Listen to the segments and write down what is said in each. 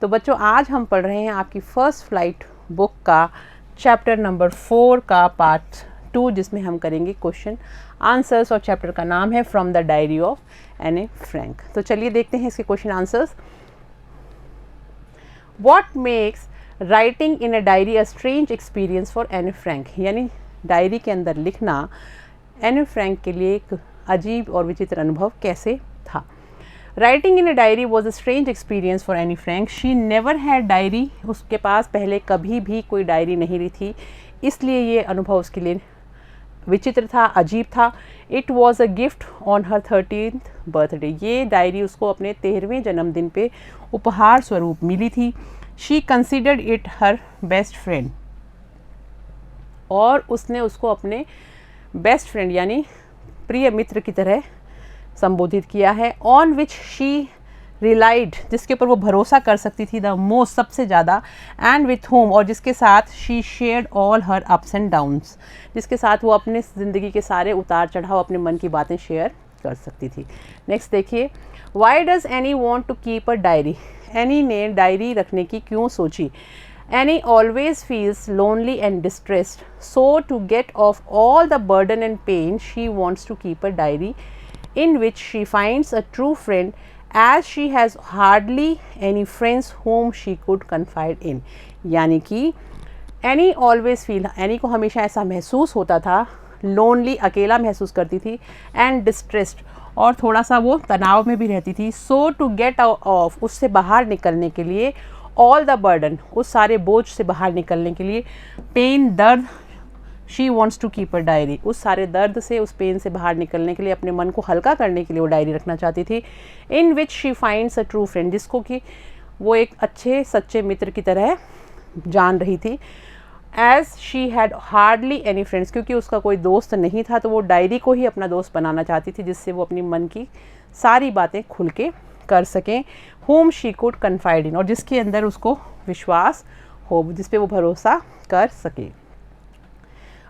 तो बच्चों आज हम पढ़ रहे हैं आपकी फर्स्ट फ्लाइट बुक का चैप्टर नंबर 4 का पार्ट 2, जिसमें हम करेंगे क्वेश्चन आंसर्स और चैप्टर का नाम है from the diary of Anne Frank. तो चलिए देखते हैं इसके question answers. What makes writing in a diary a strange experience for Anne Frank, यानी डायरी के अंदर लिखना एनी फ्रैंक के लिए एक अजीब और विचित्र अनुभव कैसे था। Writing in a diary was a strange experience for Anne Frank. She never had diary, उसके पास पहले कभी भी कोई डायरी नहीं रही थी, इसलिए ये अनुभव उसके लिए विचित्र था, अजीब था। It was a gift on her 13th birthday, ये डायरी उसको अपने 13वें जन्मदिन पे उपहार स्वरूप मिली थी। She considered it her best friend, और उसने उसको अपने बेस्ट फ्रेंड यानी प्रिय मित्र की तरह संबोधित किया है। ऑन विच शी रिलाइड, जिसके ऊपर वो भरोसा कर सकती थी, द मोस्ट, सबसे ज़्यादा। एंड विथ होम, और जिसके साथ she shared all her ups and downs, जिसके साथ वो अपने ज़िंदगी के सारे उतार चढ़ाव, अपने मन की बातें शेयर कर सकती थी। नेक्स्ट देखिए, why does Anne want to keep a diary, Anne ने डायरी रखने की क्यों सोची। Annie always feels lonely and distressed, so to get off all the burden and pain, she wants to keep a diary in which she finds a true friend, as she has hardly any friends whom she could confide in. यानी कि Annie always feel, Annie को हमेशा ऐसा महसूस होता था, lonely, अकेला महसूस करती थी, and distressed, और थोड़ा सा वो तनाव में भी रहती थी। So to get off, उससे बाहर निकलने के लिए, ऑल द बर्डन, उस सारे बोझ से बाहर निकलने के लिए, पेन, दर्द, she wants to keep a diary, उस सारे दर्द से, उस पेन से बाहर निकलने के लिए, अपने मन को हल्का करने के लिए वो डायरी रखना चाहती थी। In which she finds a true friend, जिसको कि वो एक अच्छे सच्चे मित्र की तरह जान रही थी। As she had hardly any friends, क्योंकि उसका कोई दोस्त नहीं था, तो वो डायरी को ही अपना दोस्त बनाना चाहती थी, जिससे वो अपनी मन की सारी बातें खुल के कर सकें। होम शी कुड कन्फाइड इन, और जिसके अंदर उसको विश्वास हो, जिस पे वो भरोसा कर सके।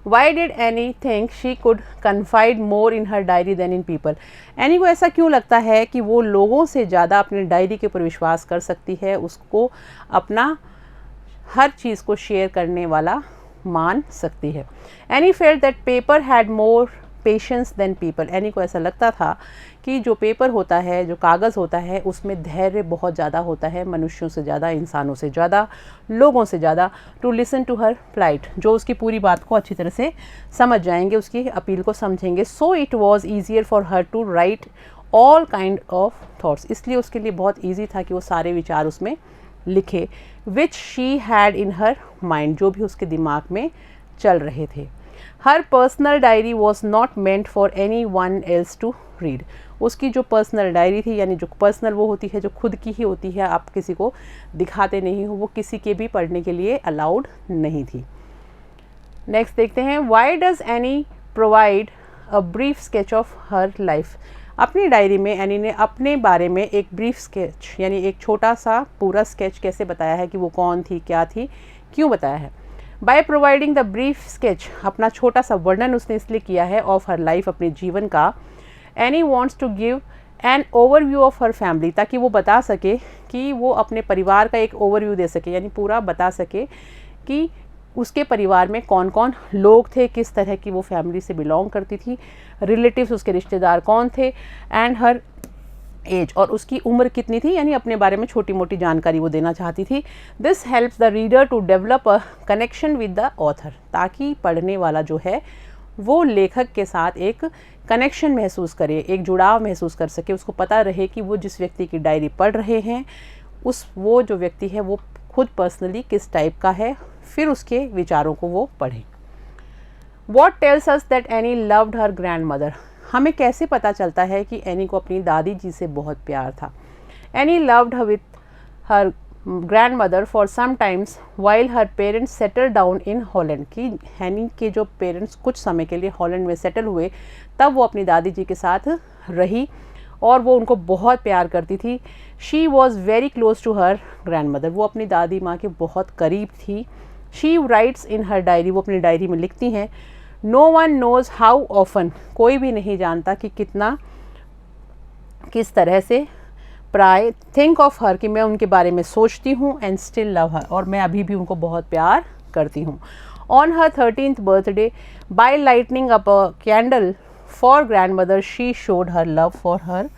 Why did Anne think she could confide more in her diary than in people, Anne को ऐसा क्यों लगता है कि वो लोगों से ज़्यादा अपनी डायरी के ऊपर विश्वास कर सकती है, उसको अपना हर चीज़ को शेयर करने वाला मान सकती है। Anne felt that paper had more patience than people, Anne को ऐसा लगता था कि जो पेपर होता है, जो कागज़ होता है, उसमें धैर्य बहुत ज़्यादा होता है, मनुष्यों से ज़्यादा, इंसानों से ज़्यादा, लोगों से ज़्यादा। To listen to her plight, जो उसकी पूरी बात को अच्छी तरह से समझ जाएंगे, उसकी अपील को समझेंगे। So it was easier for her to write all kind of thoughts, इसलिए उसके लिए बहुत ईजी था कि वो सारे विचार उसमें लिखे। Which she had in her mind, जो भी उसके दिमाग में चल रहे थे। हर personal diary was not meant for anyone else to read, उसकी जो पर्सनल डायरी थी, यानी जो पर्सनल वो होती है, जो खुद की ही होती है, आप किसी को दिखाते नहीं हो, वो किसी के भी पढ़ने के लिए अलाउड नहीं थी। नेक्स्ट देखते हैं, Y does any provide a brief sketch of her life, अपनी डायरी में एनी ने अपने बारे में एक ब्रीफ स्केच यानी एक छोटा सा पूरा स्केच कैसे बताया है कि वो कौन थी, क्या थी, क्यों बताया है। By providing the brief sketch, अपना छोटा सा वर्णन उसने इसलिए किया है ऑफ हर लाइफ, अपने जीवन का। Anne wants to give an overview of her family, ताकि वो बता सके कि वो अपने परिवार का एक ओवरव्यू दे सके, यानी पूरा बता सके कि उसके परिवार में कौन कौन लोग थे, किस तरह की वो फैमिली से बिलोंग करती थी, रिलेटिव्स, उसके रिश्तेदार कौन थे, एंड हर एज, और उसकी उम्र कितनी थी, यानी अपने बारे में छोटी मोटी जानकारी वो देना चाहती थी। This helps the reader to develop a connection with the author, ताकि पढ़ने वाला जो है वो लेखक के साथ एक कनेक्शन महसूस करे, एक जुड़ाव महसूस कर सके, उसको पता रहे कि वो जिस व्यक्ति की डायरी पढ़ रहे हैं, वो जो व्यक्ति है वो खुद पर्सनली किस टाइप का है, फिर उसके विचारों को वो पढ़ें। What tells us that any loved her grand mother, हमें कैसे पता चलता है कि एनी को अपनी दादी जी से बहुत प्यार था। Anne loved her with her grandmother for some times while her parents settle down in Holland, की एनी के जो पेरेंट्स कुछ समय के लिए हॉलैंड में सेटल हुए, तब वो अपनी दादी जी के साथ रही और वो उनको बहुत प्यार करती थी। She was very close to her grandmother, वो अपनी दादी माँ के बहुत करीब थी। She writes in her diary, वो अपनी डायरी में लिखती हैं। No one knows how often, कोई भी नहीं जानता कि कितना, किस तरह से प्राय थिंक ऑफ हर, कि मैं उनके बारे में सोचती हूँ, एंड स्टिल लव हर, और मैं अभी भी उनको बहुत प्यार करती हूँ. On her 13th birthday, by lightning up a candle for grandmother, she showed her love for her.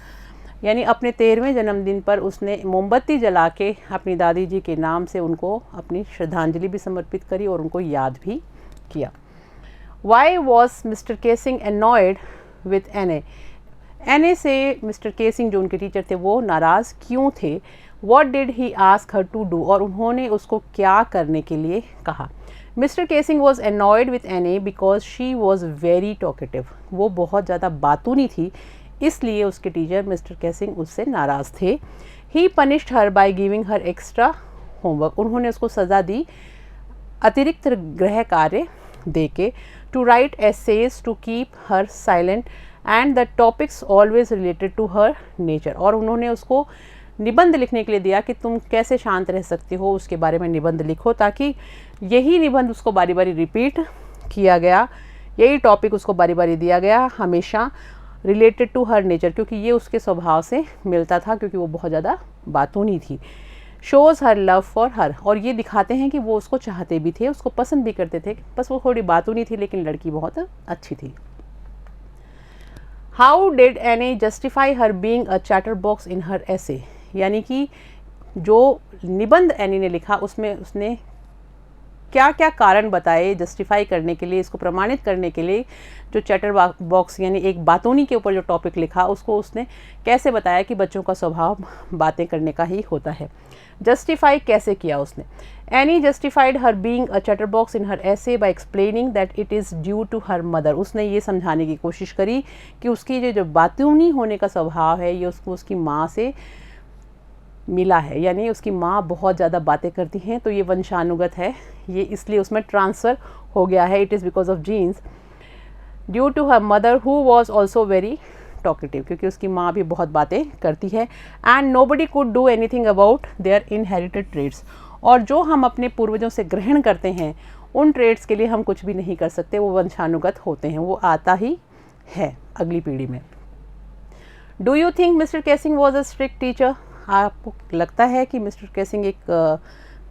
यानी अपने 13वें जन्मदिन पर उसने मोमबत्ती जला के अपनी दादी जी के नाम से उनको अपनी श्रद्धांजलि भी समर्पित करी और उनको याद भी किया. Why was Mr Keesing annoyed with Anne Anne से मिस्टर केसिंग जो उनके टीचर थे वो नाराज़ क्यों थे. What did he ask her to do, और उन्होंने उसको क्या करने के लिए कहा. Mr Keesing was annoyed with Anne because she was very talkative. वो बहुत ज़्यादा बातूनी थी, इसलिए उसके टीचर मिस्टर केसिंग उससे नाराज़ थे. He punished her by giving her extra homework. उन्होंने उसको सज़ा दी अतिरिक्त गृह कार्य दे के. To write essays to keep her silent and the topics always related to her nature. और उन्होंने उसको निबंध लिखने के लिए दिया कि तुम कैसे शांत रह सकती हो, उसके बारे में निबंध लिखो, ताकि यही निबंध उसको बारी बारी रिपीट किया गया, यही टॉपिक उसको बारी बारी दिया गया, हमेशा रिलेटेड टू हर नेचर, क्योंकि ये उसके स्वभाव से मिलता था, क्योंकि वो बहुत ज़्यादा बातूनी थी. शोज़ हर लव फॉर हर, और ये दिखाते हैं कि वो उसको चाहते भी थे, उसको पसंद भी करते थे, बस वो थोड़ी बातूनी थी, लेकिन लड़की बहुत अच्छी थी. How did Anne justify her being a chatterbox in her essay. यानी कि जो निबंध एनी ने लिखा उसमें उसने क्या क्या कारण बताए जस्टिफाई करने के लिए, इसको प्रमाणित करने के लिए. जो चैटर बॉक्स यानी एक बातूनी के ऊपर जो टॉपिक लिखा उसको उसने कैसे बताया कि बच्चों का स्वभाव बातें करने का ही होता है. जस्टिफाई कैसे किया उसने. Anne justified her being a chatterbox in her essay by explaining that it is due to her mother. उसने ये समझाने की कोशिश करी कि उसकी जो बातूनी होने का स्वभाव है ये उसको उसकी माँ से मिला है, यानी उसकी माँ बहुत ज़्यादा बातें करती हैं, तो ये वंशानुगत है, ये इसलिए उसमें ट्रांसफ़र हो गया है. It is because of genes due to her mother who was also very talkative, क्योंकि उसकी माँ भी बहुत बातें करती है. And nobody could do anything about their inherited traits. और जो हम अपने पूर्वजों से ग्रहण करते हैं उन ट्रेड्स के लिए हम कुछ भी नहीं कर सकते, वो वंशानुगत होते हैं, वो आता ही है अगली पीढ़ी में. Do you think mister Keesing was a strict teacher. आपको लगता है कि मिस्टर केसिंग एक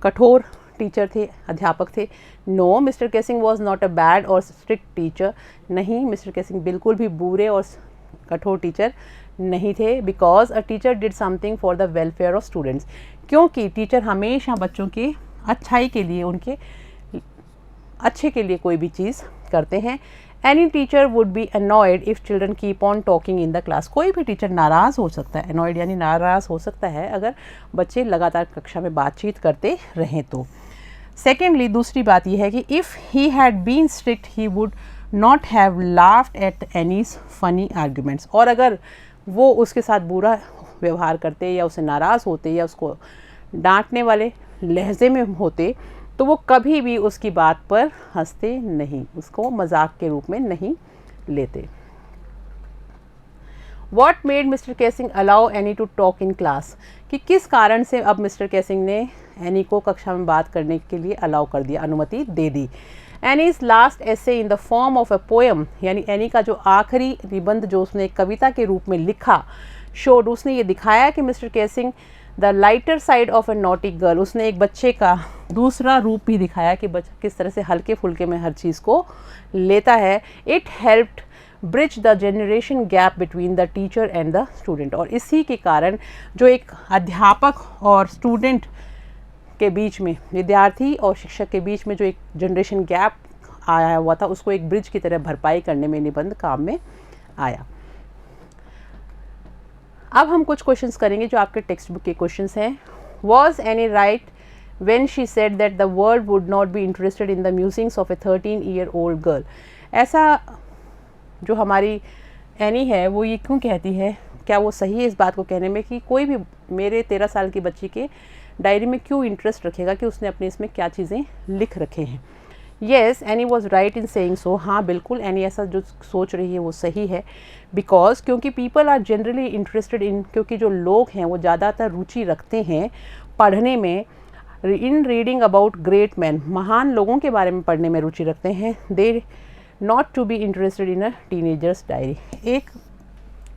कठोर टीचर थे, अध्यापक थे. No, Mr Keesing was not a bad और स्ट्रिक्ट टीचर. नहीं, मिस्टर केसिंग बिल्कुल भी बुरे और कठोर टीचर नहीं थे. Because a teacher did something for the welfare of students. क्योंकि टीचर हमेशा बच्चों की अच्छाई के लिए, उनके अच्छे के लिए कोई भी चीज़ करते हैं. Any teacher would be annoyed if children keep on talking in the class. कोई भी टीचर नाराज़ हो सकता है, अनॉयड यानी नाराज़ हो सकता है अगर बच्चे लगातार कक्षा में बातचीत करते रहें तो. सेकेंडली, दूसरी बात यह है कि if he had been strict he would not have laughed at Anne's funny arguments. और अगर वो उसके साथ बुरा व्यवहार करते या उसे नाराज़ होते या उसको डांटने वाले लहजे में होते तो वो कभी भी उसकी बात पर हंसते नहीं, उसको मजाक के रूप में नहीं लेते. What made mister casing allow any two talk in class. कि किस कारण से अब मिस्टर केसिंग ने एनी को कक्षा में बात करने के लिए अलाउ कर दिया, अनुमति दे दी. Anne's last essay in the form of a poem, यानी एनी का जो आखिरी निबंध जो उसने कविता के रूप में लिखा, शोड, उसने ये दिखाया कि mister casing the lighter side of a naughty girl. उसने एक बच्चे का दूसरा रूप भी दिखाया कि बच्चा किस तरह से हल्के फुल्के में हर चीज़ को लेता है. It helped bridge the generation gap between the teacher and the student. और इसी के कारण जो एक अध्यापक और स्टूडेंट के बीच में, विद्यार्थी और शिक्षक के बीच में जो एक जनरेशन गैप आया हुआ था, उसको एक ब्रिज की तरह भरपाई करने में निबंध काम में आया. अब हम कुछ क्वेश्चंस करेंगे जो आपके टेक्स्ट बुक के क्वेश्चंस हैं. Was any right when she said that the world would not be interested in the musings of A 13-year-old girl. ऐसा जो हमारी एनी है वो ये क्यों कहती है, क्या वो सही है इस बात को कहने में कि कोई भी मेरे 13 साल की बच्ची के डायरी में क्यों इंटरेस्ट रखेगा कि उसने अपने इसमें क्या चीज़ें लिख रखे हैं. Yes, any was right in saying so. हाँ बिल्कुल, एनी ऐसा जो सोच रही है वो सही है. बिकॉज क्योंकि people are generally interested in, क्योंकि जो लोग हैं वो ज़्यादातर रुचि रखते हैं पढ़ने में, इन रीडिंग अबाउट ग्रेट मैन, महान लोगों के बारे में पढ़ने में रुचि रखते हैं. They not to be interested in a teenager's diary. एक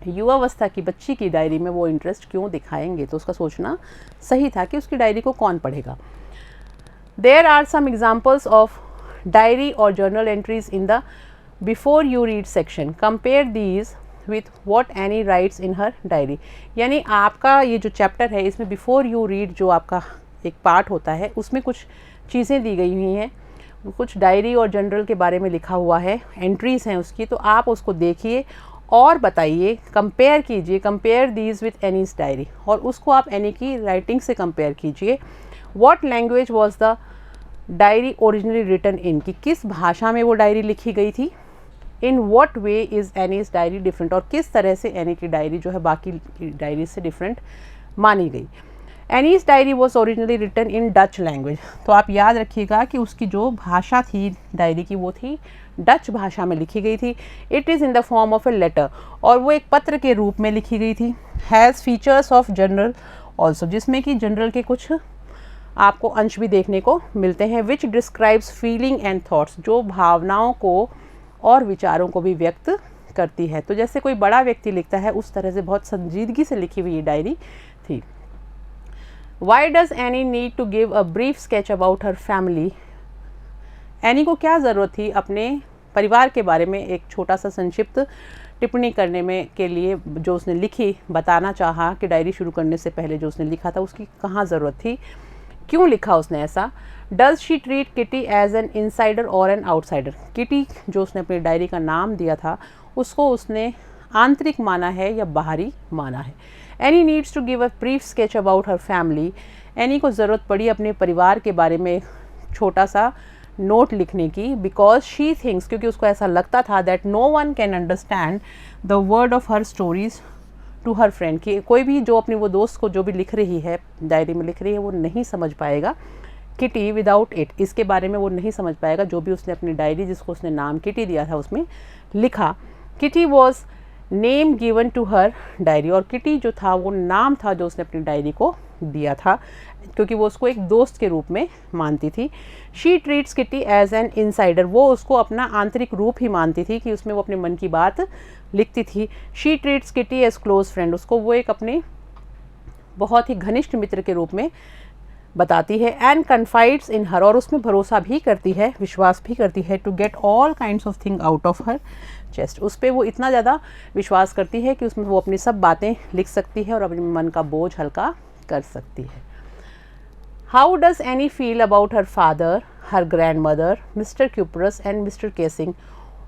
युवावस्था की बच्ची की डायरी में वो इंटरेस्ट क्यों दिखाएंगे, तो उसका सोचना सही था कि उसकी डायरी को कौन पढ़ेगा। There are some examples of diary और journal entries in the before you read section, compare these with what Anne writes in her diary. यानी आपका ये जो चैप्टर है इसमें बिफोर यू रीड जो आपका एक पार्ट होता है उसमें कुछ चीज़ें दी गई हुई हैं, कुछ डायरी और जर्नल के बारे में लिखा हुआ है, एंट्रीज़ हैं उसकी, तो आप उसको देखिए और बताइए, कंपेयर कीजिए, compare these with Anne's diary, और उसको आप एनी की राइटिंग से कंपेयर कीजिए। What language was the diary originally written in, कि किस भाषा में वो डायरी लिखी गई थी। In what way is Anne's diary different, और किस तरह से एनी की डायरी जो है बाकी डायरी से डिफरेंट मानी गई। Anne's diary was originally written in Dutch language, तो आप याद रखिएगा कि उसकी जो भाषा थी डायरी की वो थी डच भाषा में लिखी गई थी। It is in the form of a letter, और वो एक पत्र के रूप में लिखी गई थी। Has features of general also, जिसमें कि जनरल के कुछ आपको अंश भी देखने को मिलते हैं। Which describes feeling and thoughts, जो भावनाओं को और विचारों को भी व्यक्त करती है। तो जैसे कोई बड़ा व्यक्ति लिखता है उस तरह से बहुत संजीदगी से लिखी हुई ये डायरी थी। Why does Anne need to give a brief sketch about her family, Anne को क्या ज़रूरत थी अपने परिवार के बारे में एक छोटा सा संक्षिप्त टिप्पणी करने में के लिए, जो उसने लिखी, बताना चाहा कि डायरी शुरू करने से पहले जो उसने लिखा था उसकी कहाँ ज़रूरत थी, क्यों लिखा उसने ऐसा। Does she treat Kitty as an insider और एन आउटसाइडर, किटी जो उसने अपनी डायरी का नाम दिया था उसको उसने आंतरिक माना है या बाहरी माना है। Anne needs to give a brief sketch about her family, Anne को ज़रूरत पड़ी अपने परिवार के बारे में छोटा सा नोट लिखने की। बिकॉज शी थिंक्स, क्योंकि उसको ऐसा लगता था that no one can understand the word of her stories to her friend, कि कोई भी जो अपनी वो दोस्त को जो भी लिख रही है डायरी में लिख रही है वो नहीं समझ पाएगा किटी विदाउट इट, इसके बारे में वो नहीं समझ पाएगा जो भी उसने अपनी डायरी जिसको उसने नाम किटी दिया था उसमें लिखा। Kitty was name given to her diary, और किटी जो था वो नाम था जो उसने अपनी डायरी को दिया था क्योंकि वो उसको एक दोस्त के रूप में मानती थी। She treats Kitty as an insider, वो उसको अपना आंतरिक रूप ही मानती थी कि उसमें वो अपने मन की बात लिखती थी। She treats Kitty as close friend, उसको वो एक अपने बहुत ही घनिष्ठ मित्र के रूप में बताती है। एंड कन्फाइड्स इन हर, और उसमें भरोसा भी करती है, विश्वास भी करती है। To get all kinds of thing out of her chest, उस पर वो इतना ज़्यादा विश्वास करती है कि उसमें वो अपनी सब बातें लिख सकती है और अपने मन का बोझ हल्का कर सकती है। How does Anne feel about her father, her grandmother, Mr Kuipers and Mr Keesing,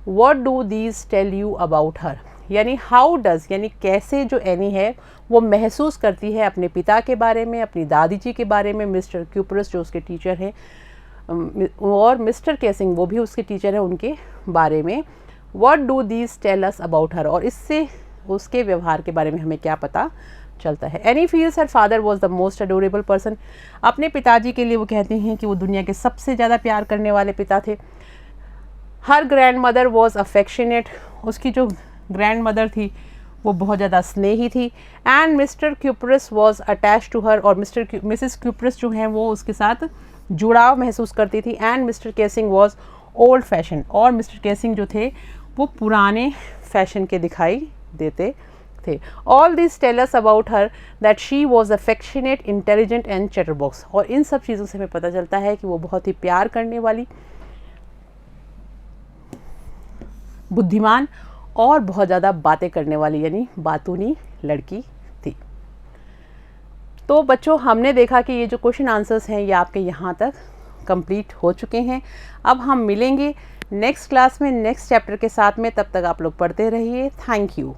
what do these tell you about her, यानी हाउ डज यानी कैसे जो एनी है वो महसूस करती है अपने पिता के बारे में, अपनी दादी जी के बारे में, मिस्टर क्यूपरस जो उसके टीचर हैं और मिस्टर केसिंग वो भी उसके टीचर हैं, उनके बारे में। What do these tell us about her, और इससे उसके व्यवहार के बारे में हमें क्या पता चलता है। Any feels her father was the most adorable person, अपने पिताजी के लिए वो कहते हैं कि वो दुनिया के सबसे ज़्यादा प्यार करने वाले पिता थे। हर ग्रैंड मदर वॉज अफेक्शनेट, उसकी जो ग्रैंड मदर थी वो बहुत ज़्यादा स्नेही थी। And Mr Kuipers was attached to her, और मिसेस क्यूपरस जो हैं वो उसके साथ जुड़ाव महसूस करती थी। And Mr Keesing was old fashion, और मिस्टर केसिंग जो थे वो पुराने फैशन के दिखाई देते थे। All this tell us about her that she was affectionate, intelligent and chatterbox, और इन सब चीज़ों से हमें पता चलता है कि वो बहुत ही प्यार करने वाली, बुद्धिमान और बहुत ज़्यादा बातें करने वाली यानी बातूनी लड़की थी। तो बच्चों हमने देखा कि ये जो क्वेश्चन आंसर्स हैं ये आपके यहाँ तक कंप्लीट हो चुके हैं। अब हम मिलेंगे नेक्स्ट क्लास में नेक्स्ट चैप्टर के साथ में, तब तक आप लोग पढ़ते रहिए। Thank you.